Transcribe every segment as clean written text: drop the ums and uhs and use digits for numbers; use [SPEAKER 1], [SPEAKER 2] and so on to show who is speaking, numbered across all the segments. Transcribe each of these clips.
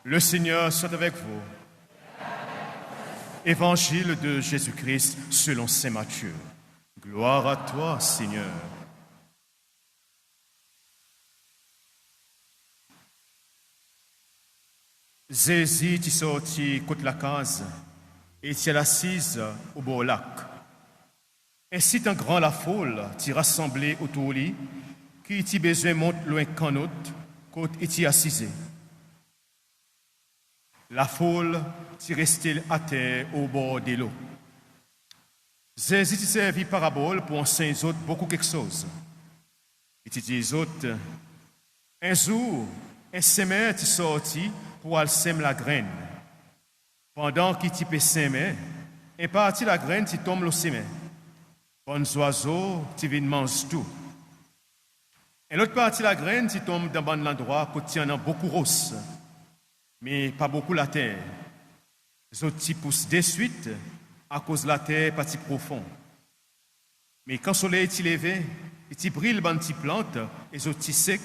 [SPEAKER 1] Le Seigneur soit avec vous. Évangile de Jésus-Christ selon saint Matthieu. Gloire à toi, Seigneur. Jésus est sorti contre la case et s'est assise au bord du lac. Ainsi, tant grand la foule t'y rassemblée autour de lui, qui t'y besoin monte loin qu'un autre, côté t'y assise. La foule t'y restait à terre au bord de l'eau. Jésus t'y servi parabole pour enseigner aux autres beaucoup quelque chose. Et t'y dit aux autres, un jour, un semeur t'y sorti pour aller semer la graine. Pendant qu'il t'y peut semer, un parti la graine t'y tombe le semer. Bonnes oiseaux t'y viennent manger tout. Et l'autre partie la graine t'y tombe dans un endroit où t'y en a beaucoup rose, mais pas beaucoup la terre. Les autres t'y poussent de suite à cause de la terre pas si profond. Mais quand le soleil t'y levé, il t'y brille dans les plantes et les autres t'y sec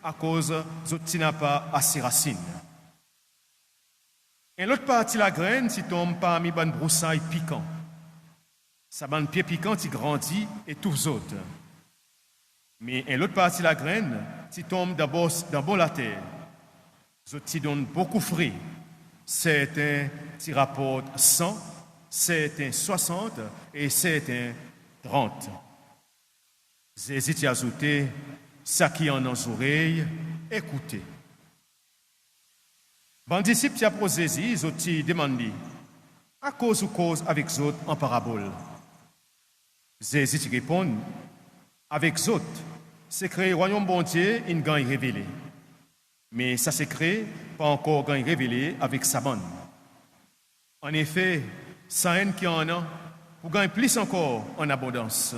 [SPEAKER 1] à cause les autres t'y n'a pas assez racines. Et l'autre partie la graine t'y tombe parmi les broussailles piquants. Ça ban pied piquant t'y grandit et tous les autres. Mais l'autre partie la graine t'y tombe d'abord dans la terre. Les autres t'y donnent beaucoup de fruits. Certains t'y rapportent 100, certains 60 et certains 30. Jésus t'y a ajouté, ça qui en a aux oreilles, écoutez. Bon disciple t'y a posé Jésus, ils ont demandé, à cause ou cause avec les autres en parabole. Jésus t'y répond, avec les autres, c'est créé le royaume bon Dieu, une gagne révélé. Mais ça s'est créé, pas encore gagne révélé avec sa bonne. En effet, ça haine qui en a, pour gagner plus encore en abondance.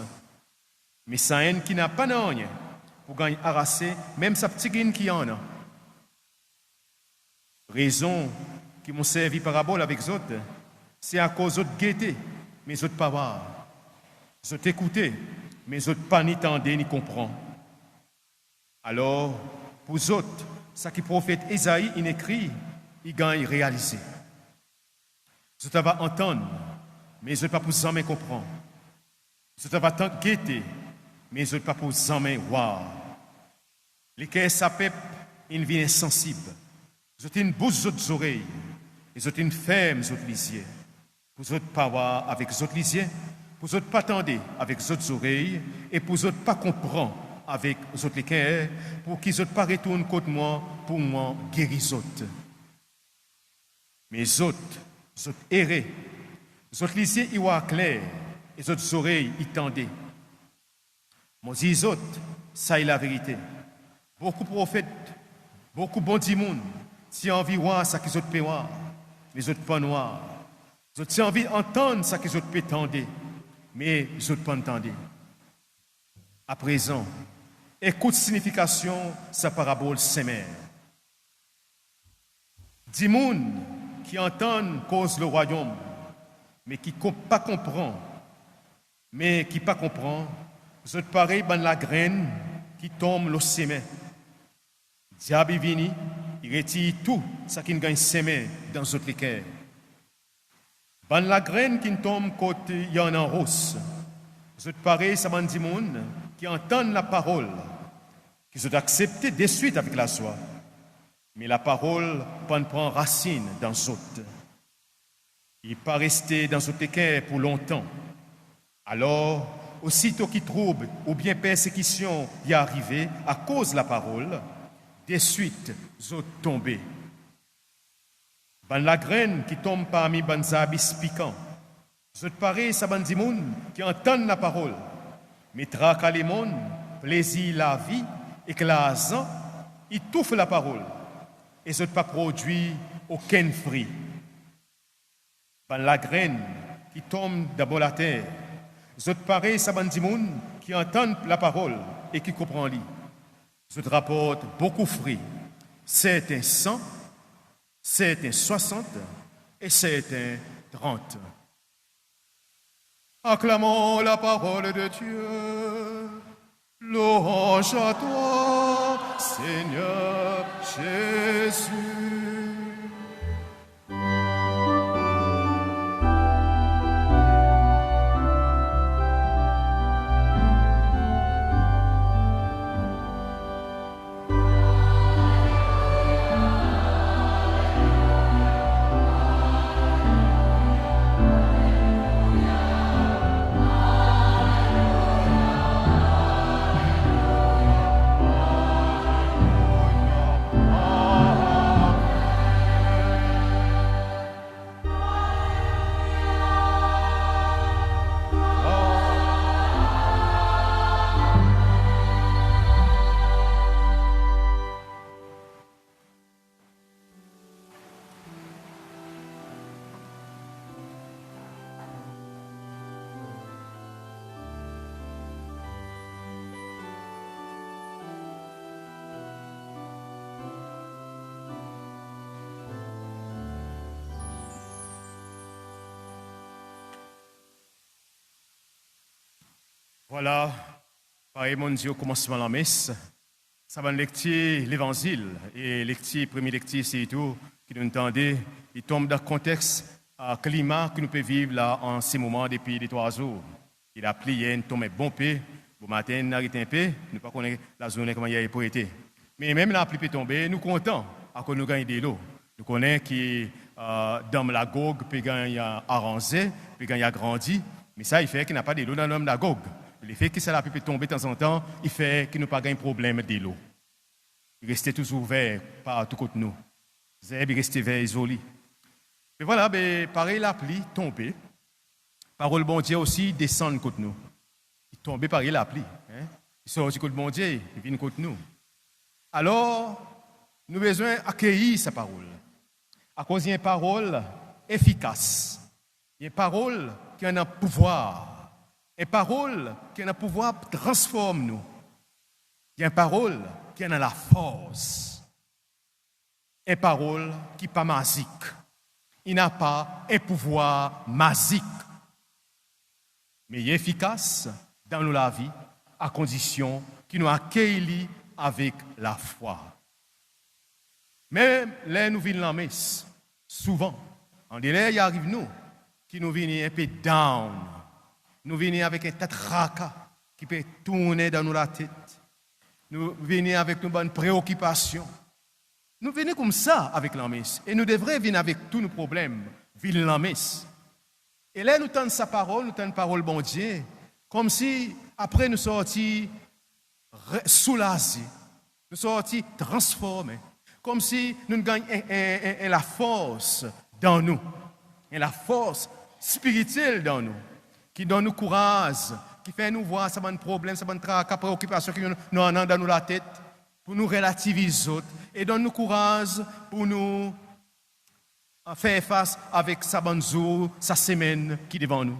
[SPEAKER 1] Mais ça haine qui n'a pas rien, pour gagner arraser même sa petite gaine qui en a. Raison qui m'ont servi parabole avec les autres, c'est à cause d'autres gaieté, mais les autres pas voir. Les autres écouter, mais les autres pas ni tendre ni comprendre. Alors, pour les autres, ce qui prophète Isaïe il écrit, il gagne réalisé. Les autres va entendre, mais les autres pas pour jamais comprendre. Les autres va tant gaieté, mais les autres pas pour jamais voir. Les cœurs sapep, ils viennent insensibles. Les autres une bouche aux oreilles, les autres une ferme aux autres lisiers. Pour les autres pas voir avec les autres lisiers, pour les autres pas tendre avec les autres oreilles, et pour les autres pas comprendre avec les autres cœurs, pour qu'ils autres pas retournent contre moi, pour moi guérir les autres. Mais les autres errés, les autres lisiers ils voient clair, les autres oreilles ils tendaient. Moi dis les autres, ça est la vérité. Beaucoup de prophètes, beaucoup de bons dimouns, si envie de voir ça qu'ils autres peuvent voir, les autres pas noirs. Les autres si envie d'entendre ça qu'ils autres peuvent tendre, mais les autres pas entendre. À présent, écoute signification sa parabole sémère. Dimouns qui entendent cause le royaume, mais qui ne pas comprend, mais qui pas comprend, les autres pareil dans la graine qui tombe le sémé. Diable vini, il retire tout ce qui gagne sémé dans les autres cœurs. Dans la graine qui tombe côté il y en a en rose. Les autres pareil ça dit monde qui entendent la parole, qui sont acceptés de suite avec la joie. Mais la parole prend racine dans les autres. Il n'est pas resté dans autres cœurs pour longtemps. Alors, aussitôt qu'il trouble ou bien persécution y est arrivée à cause de la parole, de suite, ils ont tombé. Dans la graine qui tombe parmi les habits piquants, ils ont pareil, ça ban di moun qui entendent la parole, mais traquent les monde, plaisir la vie, éclasant, ils touffent la parole, et ils n'ont pas produit aucun fruit. Dans la graine qui tombe d'abord la terre, ils ont pareil, ça ban di moun qui entendent la parole et qui comprennent li. Ils rapportent beaucoup de fruits, certains 100, certains 60 et certains 30. Acclamons la parole de Dieu. Louange à toi, Seigneur Jésus. Voilà, pareil, mon Dieu, au commencement de la messe, ça va lecture l'évangile. Et lecture, premier lecture, c'est tout, qui nous entendait, il tombe dans le contexte, climat que nous pouvons vivre là en ces moments depuis les 3 jours. Il a plié, il tombe bon peu, bon matin, il arrête un peu, nous ne pas connaître la journée comment il a été. Mais même la pluie peut tomber, nous contents, à cause nous gagnons de l'eau. Nous connaissons que dans la Gogue, puis il y a arrangé, puis il y a grandi, mais ça, il fait qu'il n'y a pas de l'eau dans la Gogue. Le fait que ça la peut tomber de temps en temps, il fait qu'il n'y a pas de problème de l'eau. Il restait toujours ouvert par tout côté nous. Il restait vert isolé. Mais voilà, pareil, la pluie tombée. Parole bon Dieu aussi descend côté nous. Il tombait pareil la pluie. Hein? Il sort du côté bon Dieu, il vient côté nous. Alors, nous avons besoin d'accueillir sa parole. À cause d'une parole efficace. Une parole qui a un pouvoir. Une parole qui a un pouvoir de transformer nous. Il y a une parole qui a la force. Une parole qui n'est pas magique. Il n'a pas un pouvoir magique. Mais il est efficace dans la vie à condition qu'il nous accueille avec la foi. Même là, nous venons la messe, souvent, en délai, il arrive nous, qui nous venons un peu down. Nous venons avec un tas de tracas qui peut tourner dans la tête. Nous venons avec nos bonnes préoccupations. Nous venons comme ça avec la messe. Et nous devrions venir avec tous nos problèmes, venir la messe. Et là, nous tendons sa parole, nous tendons parole bon Dieu, comme si, après nous sortions soulagés, nous sortions transformés, comme si nous gagnons la force dans nous, et la force spirituelle dans nous, qui donne nous courage, qui fait nous voir ça bon problème, ça bon tracas, préoccupation qui nous en a dans nous la tête, pour nous relativiser et donne nous courage pour nous faire face avec sa bonne jour, sa semaine qui est devant nous.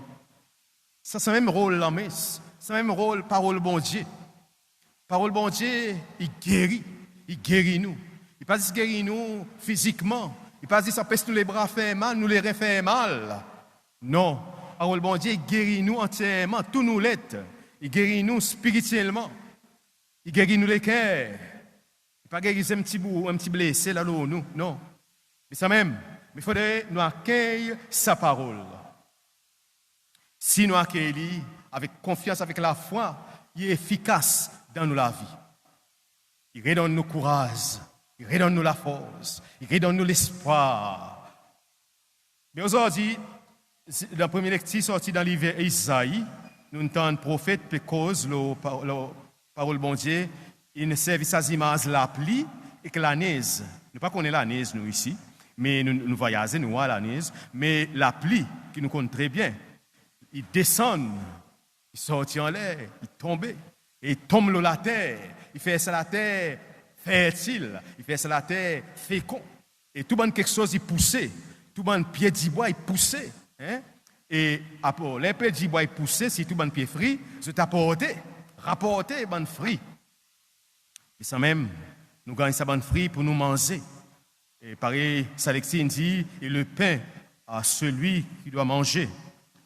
[SPEAKER 1] Ça, c'est le même rôle la messe, c'est le même rôle parole bon Dieu. Parole bon Dieu, il guérit nous. Il pas dit guérit nous physiquement, il pas dit ça pèse nous les bras fait mal, nous les reins fait mal. Non, parole bon Dieu, il guérit nous entièrement, tout nous l'être. Il guérit nous spirituellement. Il guérit nous les cœurs. Il pas guérir un petit bout, un petit blessé là nous, non. Mais ça même. Mais il faudrait nous accueillir sa parole. Si nous accueillons avec confiance, avec la foi, il est efficace dans la vie. Il redonne nous courage, il redonne nous la force, il redonne nous l'espoir. Mais aujourd'hui, dans la première lecture sortie dans l'hiver Isaïe, nous entendons le prophète pour cause la parole bon Dieu, il ne servent à images la pluie et que la neige. Nous ne connaissons pas la neige nous ici. Mais nous voyageons, nous à la neige, mais la pluie, qui nous connaît très bien, il descend, il sort en l'air, il tombe, et il tombe dans la terre, il fait ça la terre fertile, il fait ça la terre fécond, et tout le monde quelque chose, il pousse, tout le monde pied du bois, il pousse, hein? Et après, les pieds du bois, il pousse, si tout le monde pied frit, je t'apporte, rapporter, bon frit. Et ça même, nous gagnons ça bon frit pour nous manger. Et pareil, Salexine dit, et le pain à celui qui doit manger,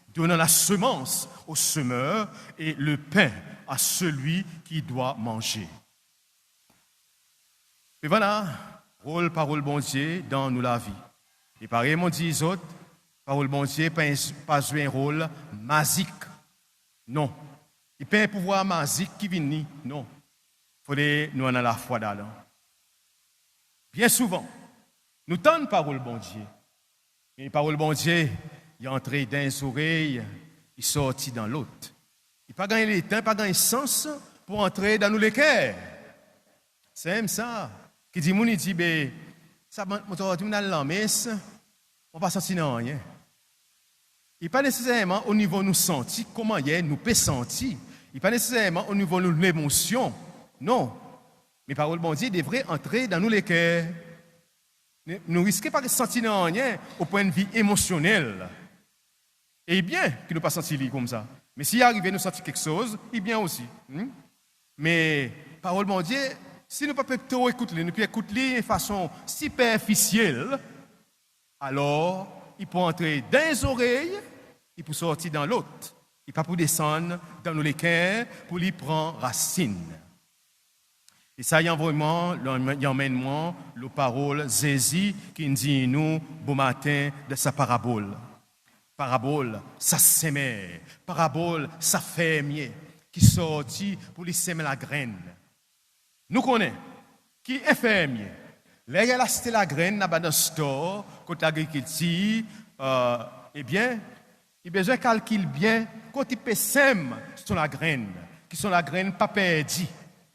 [SPEAKER 1] donnant la semence au semeur, et le pain à celui qui doit manger. Et voilà, rôle, parole bon Dieu dans nous la vie. Et pareil, mon dit les autres, parole bon Dieu pas jouer un rôle magique. Non. Il n'y a pas un pouvoir magique qui vient ni. Non. Il faudrait nous en avoir la foi d'Allah. Bien souvent, nous tendons parole bon Dieu. Et parole bon Dieu, il est entré dans les oreilles, il est sorti dans l'autre. Il n'a pas gagné le temps, pas gagné le sens pour entrer dans nous les cœurs. C'est même ça. Qui dit, il dit, ça va dans la messe, on ne va pas sortir dans rien. Il n'est pas nécessairement au niveau de nous sentir, comment il est, nous peut sentir. Il n'est pas nécessairement au niveau de l'émotion. Non. Mais parole bon Dieu devrait entrer dans nous les cœurs. Nous risquons pas de sentir rien au point de vue émotionnel. Et bien que nous pas sentir comme ça. Mais s'il arrive à nous sentir quelque chose, il bien aussi. Mais parole bon Dieu, si nous ne pouvons pas trop écouter, nous pouvons écouter de façon superficielle, alors il peut entrer dans les oreilles, il peut sortir dans l'autre. Il pas pour descendre dans nos cœurs pour lui prendre racine. Et ça, il y a vraiment, il emmène moi la parole Jésus qui nous dit nous, bon matin, de sa parabole. Parabole, ça sème. Parabole, ça fermier qui sortit pour lui semer la graine. Nous connaissons qui est fermier. Là, il a acheté la graine dans le store, côté l'agriculture, eh bien, il a besoin de calculer bien quand il peut semer sur la graine, qui sont la graine pas perdue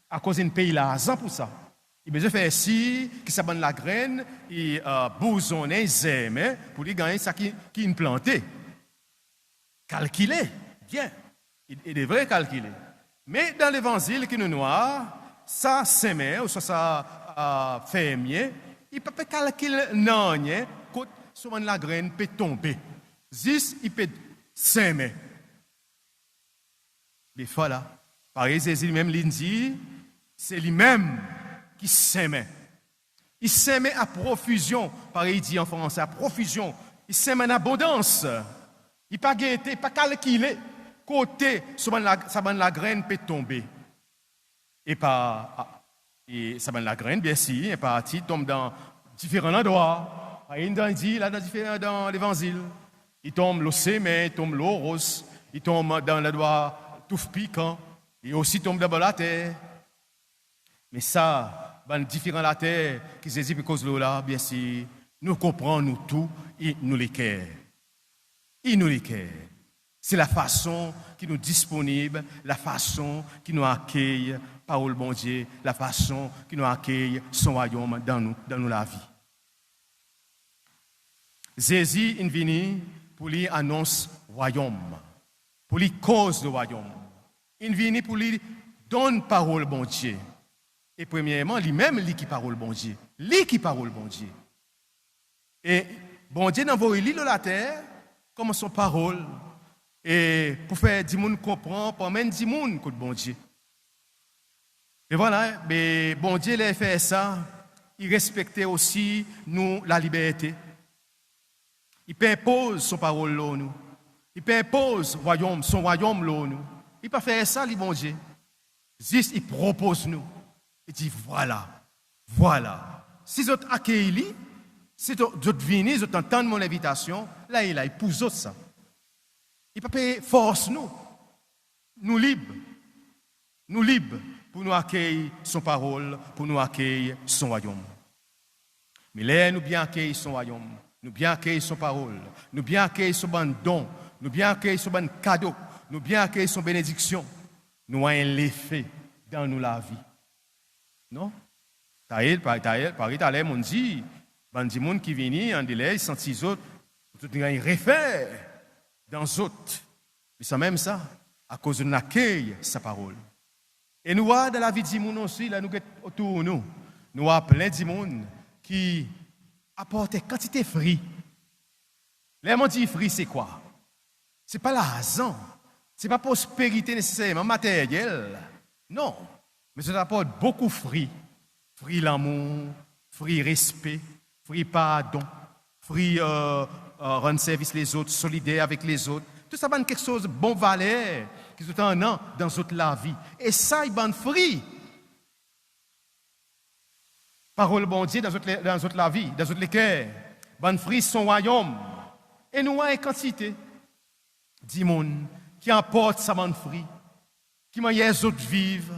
[SPEAKER 1] à cause d'un pays l'argent pour ça. Il a besoin de faire ci, qui s'abonne la graine, et bousonner, zémer, pour lui gagner ça qui est planté. Calculer, bien. Il devrait calculer. Mais dans l'évangile qui nous noie, ça semer, ou ça fermier, il ne peut pas calculer non, quand souvent la graine peut tomber. Juste, il peut semer. Des fois là, pareil, Jésus lui-même lui dit, c'est lui-même qui sème. Il sème à profusion, pareil, il dit en français, à profusion. Il sème en abondance. Il pas guetté, pas calculé. Côté, souvent la graine peut tomber. Et la graine, bien sûr, est partie, tombe dans différents endroits. Il dit là dans l'évangile. Il tombe l'eau sémé, il tombe l'eau rose, il tombe dans l'endroit tout piquant, il aussi tombe dans la terre. Mais ça, dans différents la terre, qui se dit cause de l'eau là, bien sûr, nous comprenons nous tout et nous les cœurs. Il nous les cœurs. C'est la façon qui nous est disponible, la façon qui nous accueille, parole bon Dieu, la façon qui nous accueille son royaume dans nous la vie. Jésus est venu pour lui annoncer royaume, pour lui cause le royaume. Il est venu pour lui donner parole bon Dieu. Et premièrement, lui-même, lui qui parole bon Dieu. Lui qui parole bon Dieu. Et bon Dieu n'a pas élu la terre comme son parole. Et pour faire du monde comprendre, pour même du monde que bon Dieu. Et voilà, mais bon Dieu a fait ça, il respectait aussi nous la liberté. Il impose son parole là nous. Il impose son royaume là nous. Il pas faire ça, lui bon Dieu. Juste il propose nous. Il dit voilà. Si vous accueillez, si vous venez, vous entendez mon invitation, là il pousse ça. Il ne peut pas force nous. Nous libres pour nous accueillir son parole, pour nous accueillir son royaume. Mais là, nous bien accueillir son royaume, nous bien accueillir son parole, nous bien accueillir son bon don, nous bien accueillir son bon cadeau, nous bien accueillir son bénédiction. Nous avons l'effet dans nous la vie. Non? Par exemple, on dit, les gens qui viennent en délai, ils sentent les autres, ils ont refait dans les autres. Mais c'est même ça, à cause de l'accueil sa parole. Et nous avons dans la vie du monde aussi, là, nous autour de nous, nous avons plein de monde qui apportent quantité de fruits. Les gens disent fruits, c'est quoi? Ce n'est pas l'argent, ce n'est pas prospérité nécessairement matérielle. Non, mais ça apporte beaucoup de fruits. Fruits l'amour, fruits respect, fruits pardon, fruits rendre service les autres, solidaire avec les autres. Tout ça, c'est quelque chose de bon valeur qui est un an dans la vie. Et ça, il y a fruit. Parole bon Dieu dans la vie, dans le cœur. Bon fruit, son royaume. Et nous avons une quantité de monde qui apporte sa bon fruit, qui m'a les autres vivre.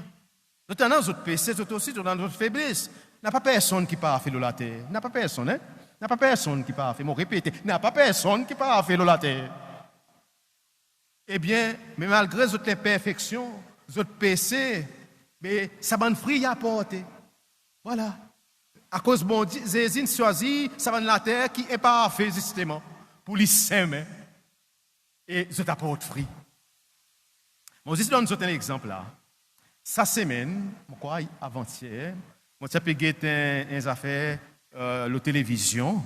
[SPEAKER 1] Nous avons les autres péchés, nous aussi, nous avons notre faiblesse. Il n'y a pas personne qui part faire la terre. Il n'y a pas personne, hein? Il n'y a pas personne qui part faire. Je répète, il n'y a pas personne qui part faire la terre. Eh bien, mais malgré les imperfections, les péchés, mais ça va fruit à apporter. Voilà. À cause bon Dieu, Jésus choisit ça va la terre qui est parfait justement pour les semer et je t'apporte fruit. Bon, je donne un exemple là. Cette semaine, quoi, avant-hier, moi j'ai payé une affaire la télévision.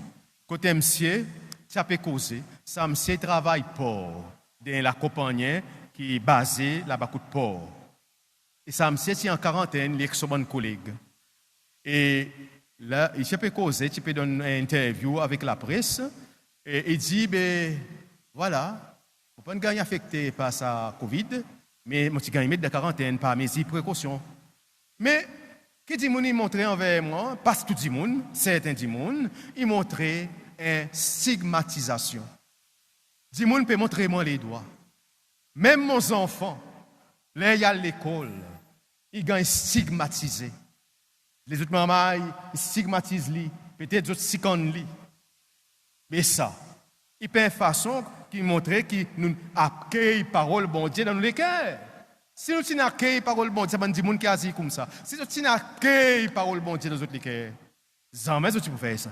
[SPEAKER 1] Côté monsieur, j'ai pu causer. Ça monsieur travaille pour dans la compagnie qui est basée là-bas de port. Et ça monsieur est en quarantaine, il est son bon collègue. Et là, il peut causer, il peut donner une interview avec la presse. Et il dit, ben voilà, Vous ne pouvez pas affecté par sa Covid, mais je suis mettre de quarantaine par mesures précautions. Mais, qui dit moun, il montrait envers moi, parce que tout le monde, certains dit moun, il montrait une stigmatisation. Dit moun peut montrer moi les doigts. Même mon enfant, là il y a l'école, il gagne stigmatisé. Les autres mamans, ils stigmatisent lui, peut-être d'autres sicanent lui. Mais ça, il peut une façon qui montre que nous accueillons parole bon Dieu dans nos cœurs. Si nous accueillons parole bon Dieu, ça veut dire que qui a dit comme ça. Si nous accueillons parole bon Dieu dans nos cœurs, jamais tu peux faire ça.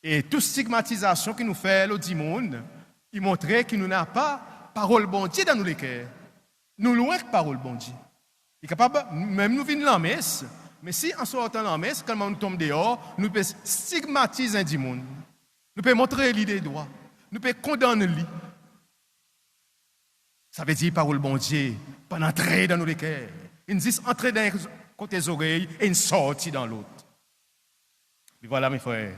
[SPEAKER 1] Et toute stigmatisation que nous fait l'autre monde, il montre que nous n'avons pas parole bon Dieu dans nos cœurs. Nous loin que parole bon Dieu. Il est capable, même nous venons la messe, mais si en sortant de la messe, quand nous tombons dehors, nous pouvons stigmatiser un monde. Nous pouvons montrer lui des doigts. Nous pouvons condamner lui. Ça veut dire parole bon Dieu, pas entrer dans nos cœurs. Il dit entrer d'un côté des oreilles et une sortie dans l'autre. Et voilà mes frères.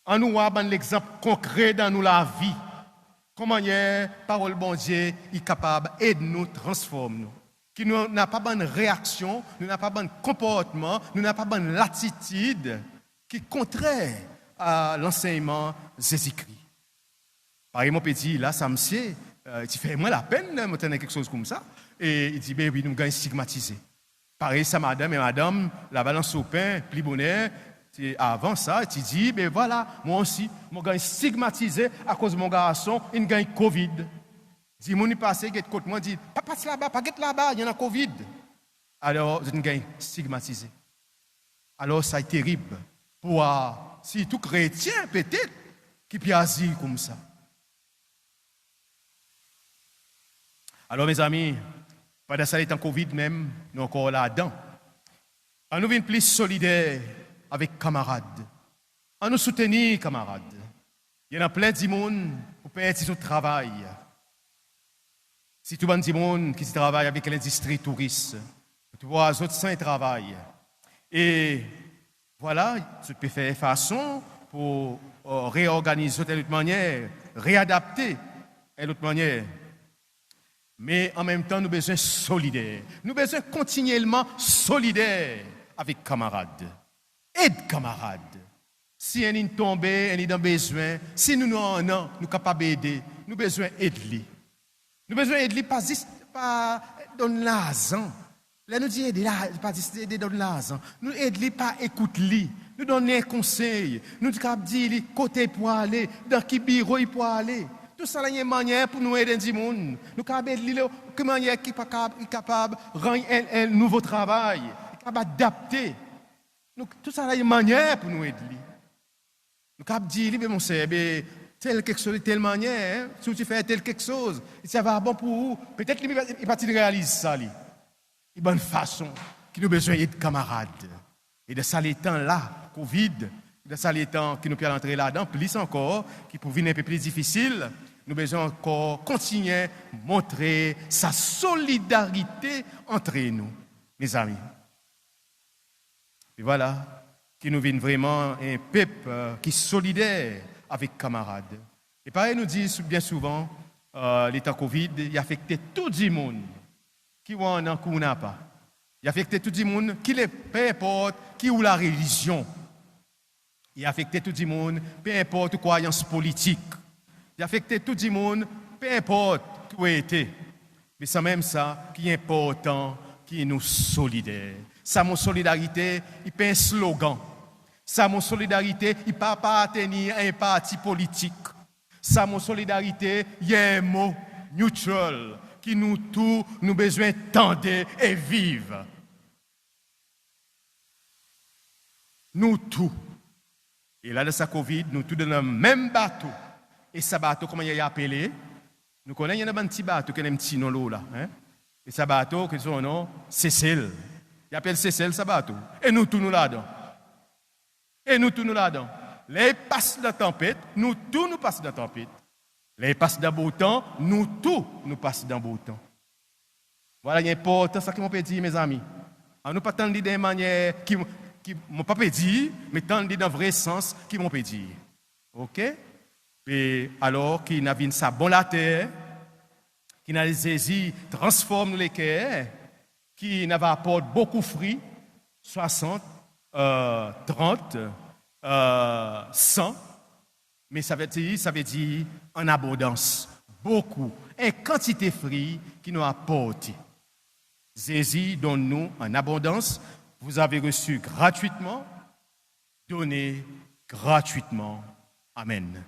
[SPEAKER 1] En nous avons l'exemple concret dans nous la vie. Comment parole bon Dieu est capable d'aider nous, transformer nous. Qui nous n'a pas bonne réaction, nous n'a pas bon comportement, nous n'a pas bonne attitude qui est contraire à l'enseignement Jésus-Christ. Par exemple, il dit, là, ça me sait, il fait moins la peine de m'entendre quelque chose comme ça. Et il dit, ben oui, nous gagnons stigmatisé. Pareil, ça, madame et madame, la balance au pain, plus bonheur. Avant ça, il dit, ben voilà, moi aussi, je gagne stigmatisé à cause de mon garçon, il gagne Covid. Si mon passé, il côté moi, dit, pas passe là-bas, pas là-bas, il y en a Covid. Alors, je gagne stigmatisé. Alors, ça est terrible. Pour si tout chrétien, peut-être, qui peut agir comme ça. Alors, mes amis, pendant ça, il est en Covid même, nous encore là-dedans. On nous vient plus solidaires avec camarades. On nous soutenir, camarades. Il y en a plein de monde qui peuvent être au travail. Si tout le monde qui travaille avec l'industrie touriste, tu vois, les autres sans travail. Et voilà, tu peux faire façon pour réorganiser de l'autre manière, réadapter de l'autre manière. Mais en même temps, nous avons besoin de solidaires. Nous avons besoin continuellement solidaires avec camarades. Aide camarades. Si un est tombé, un est dans besoin, si nous en avons, nous sommes capables d'aider, nous avons besoin d'aider. Nous avons besoin d'aider pas donner l'argent. Là, nous disons aider, pas aider donner l'argent. Nous aider pas écouter. Nous donner un conseil. Nous dire côté pour aller, dans quel bureau il peut aller. Tout ça, il y a une manière pour nous aider du monde. Nous sommes aider une manière qui est capable de rendre un nouveau travail, capable d'adapter. Tout ça, il y a une manière pour nous aider. Nous sommes dire, mon sœur, tel quelque chose, telle manière, hein? Si tu fais tel quelque chose, ça va bon pour vous. Peut-être qu'il va réaliser ça. Une bonne façon, qui nous a besoin de camarades. Et de ça, les temps-là, Covid, de ça, les temps qui nous peuvent entrer là-dedans, plus encore, qui pour venir un peu plus difficile, nous avons besoin encore continuer à montrer sa solidarité entre nous, mes amis. Et voilà, qui nous vient vraiment un peuple qui est solidaire avec camarades. Et pareil, nous dit bien souvent, l'état Covid, il a affecté tout le monde qui en a ou n'a pas. Il a affecté tout le monde, peu importe qui ou la religion. Il a affecté tout le monde, peu importe la croyance politique. Il a affecté tout le monde, peu importe où il était. Mais c'est même ça qui est important, qui est nous solidaires. Ça, mon solidarité, il pas un slogan. Ça, mon solidarité, il ne peut pas appartenir à un parti politique. Ça, mon solidarité, il y a un mot neutral qui nous tous, nous besoin tendre et vivre. Nous tous. Et là, de sa Covid, nous tous dans le même bateau. Et ce bateau, comment il est appelé? Nous connaissons, il y a un petit bateau qui est un petit nom là. Hein? Et ce bateau, qui est son nom, Cécile. Il appelle Cécile ce bateau. Et nous tous nous là-dedans. Et nous tous nous là-dedans. Les passent de la tempête, nous tous nous passons de la tempête. Les passent d'un beau temps, nous tous nous passons d'un beau temps. Voilà, il est important ça que je peux dire, mes amis. On ne pas tant dire de manière qui ne pas dire, mais tant dire dans le vrai sens qui m'ont peut dire. OK? Et alors qu'il n'a vu ça bon la terre, qu'il n'a Jésus transforme les cœurs, qui n'a apporté beaucoup de fruits, 60, 30, 100, mais ça veut dire en abondance, beaucoup, et quantité de fruits qui nous apporte. Jésus donne-nous en abondance, vous avez reçu gratuitement, donnez gratuitement. Amen.